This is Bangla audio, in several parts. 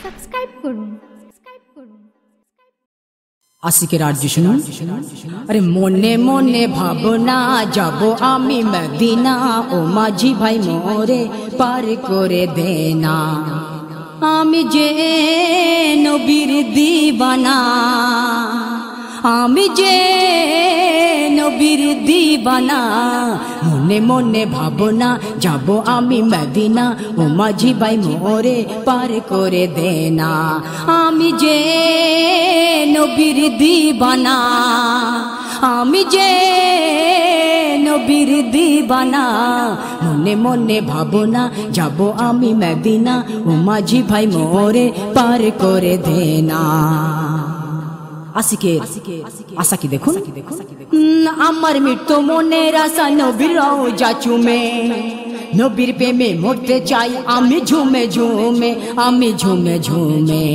সাবস্ক্রাইব করুন। আশিকের আরজি শুনুন। আরে মনে মনে ভাবনা যাব আমি মদিনা, ও মাঝি ভাই মোরে পার করে দেনা। আমি যে নবীর দিবানা, আমি যে নবীর দিবানা, মনে মনে ভাবনা যাব আমি মদিনা, ও মাঝি ভাই মোরে পার করে দেনা। আমি যে নবীর দিবানা, আমি যে নবীর দিবানা, মনে মনে ভাবনা যাব আমি মদিনা, ও মাঝি ভাই মোরে পার করে দেনা। আশিকের আশা কি দেখুন। আমার মৃত্যু মনের আশা নবীর রওজা চুমে, নবীর প্রেমে মরতে চাই আমি ঝুমে ঝুমে, আমি ঝুমে ঝুমে।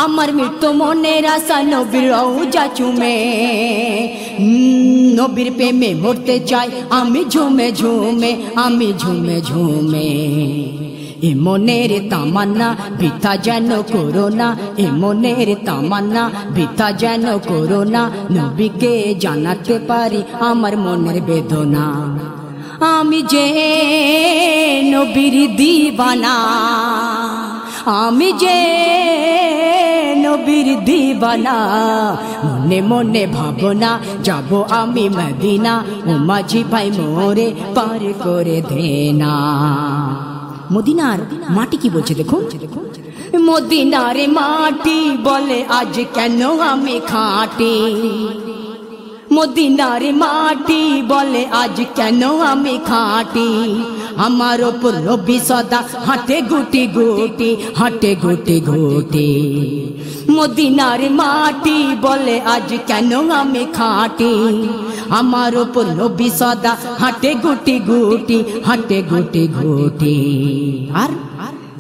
আমার মৃত্যু মনের আশা নবীর রওজা চুমে, নবীর প্রেমে মরতে চাই আমি ঝুমে ঝুমে, আমি ঝুমে ঝুমে। এ মনের তামান্না বৃথা যেন করো না, এ মনের তামান্না বৃথা যেন করো না, নবীকে জানাতে পারি আমার মনের বেদনা। আমি যে নবীর দিবানা, আমি যে নবীর দিবানা, মনে মনে ভাবনা যাব আমি মদিনা, ও মাঝি ভাই মোরে পার করে দেনা। মদিনার মাটি কি বলছে দেখুন। মদিনার মাটি বলে আজ কেন আমি খাঁটি, মদিনার মাটি বলে আজ কেন আমি খাঁটি। আমার ওপর নবী সদা হাঁটে গুটি গুটি, হাঁটে গুটি গুটি। মদিনার মাটি বলে আজ কেন আমি খাঁটি, আমার ওপর নবী সদা হাঁটে গুটি গুটি, হাঁটে গুটি গুটি। আর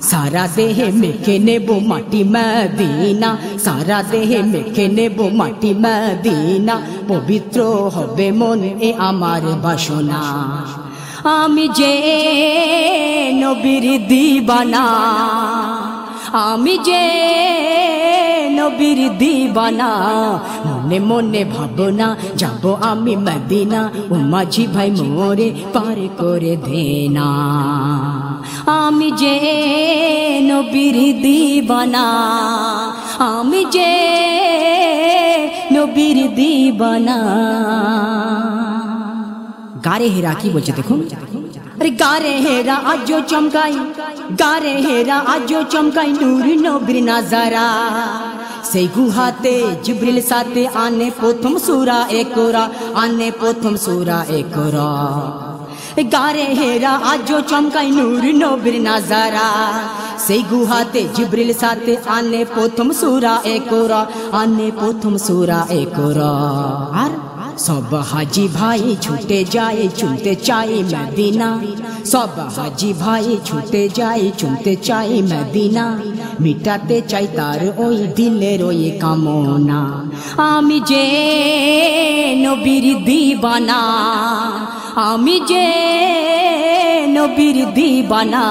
সারা দেহে মেখে নেব মাটি মদিনা, সারা দেহে মেখে নেব মাটি মদিনা, পবিত্র হবে মন এ আমার বাসনা। আমি যে নবীর দিবানা, আমি যে নবীর দিবানা, মনে মনে ভাবনা যাব আমি মদিনা, ও মাঝি ভাই মোরে পার করে দেনা। আমি যে নবীর দিবানা, আমি যে নবীর দিবানা। গারে হেরা কি বলছে দেখুন। আরে গারে হেরা আজও চমকাই, গারে হেরা আজও চমকাই নূর নবীর নাজারা। সেই গুহাতে জিবরিল সাথে আনে প্রথম সূরা একরা, আনে প্রথম সূরা একরা। গারে হেরা আজও চমকাই নূর নবীর নাজারা, সেই গুহাতে জিবরিল সাথে আনে প্রথম সূরা একরা, আনে প্রথম সূরা একরা। আর সব হাজি ভাই ছুটে যায় চুমতে চাই মদিনা, সব হাজি ভাই ছুটে যায় চুমতে চাই মদিনা, মিটাতে চাই তার ওই দিলের ওই কামনা। আমি যে নবীর দিবানা, আমি যে নবীর দিবানা,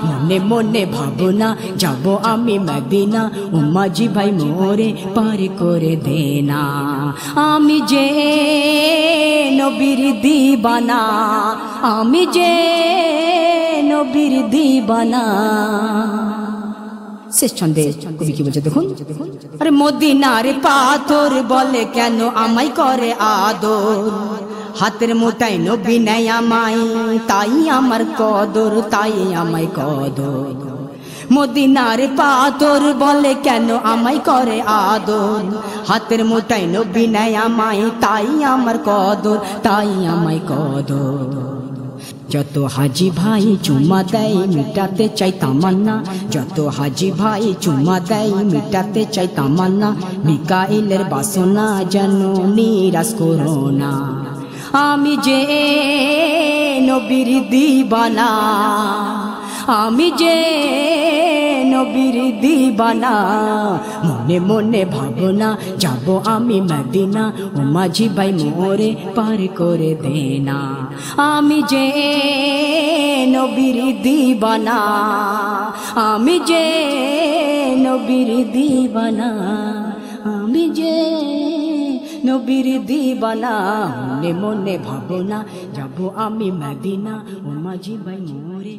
মনে মনে ভাবনা যাব আমি মদিনা, ও মাঝি ভাই মোরে পার করে দেনা। আমি যে নবীর দিবানা, আমি যে নবীর দিবানা। শেষ ছন্দে কবি কি বলছে দেখুন। আরে মদিনার পাথর বলে কেন আমায় করে আদর, হাতের মুঠায় নবী নেয় আমায়, তাই আমার কদর, তাই আমায় কদর। মদিনার পাথর বলে কেন আমায় করে আদর, হাতের মুঠায় নবী নেয় আমায়, তাই আমার কদর, তাই আমায় কদর। যত হাজি ভাই চুমা দেয় মিটাতে চাই তামান্না, যত হাজি ভাই চুমা দেয় মিটাতে চাই তামান্না, মিকাইলের বাসনা যেন নিরাশ করো না। আমি যে নবীর দিবানা, আমি যে নবীর দিবানা, মনে মনে ভাবনা যাব আমি মদিনা, ও মাঝি ভাই মোরে পার করে দেনা। আমি যে নবীর দিবানা, আমি যে নবীর দিবানা, আমি যে নবীর দিবানা। মনে মনে ভাবনা যাব আমি মদিনা, ও মাঝি ভাই মোরে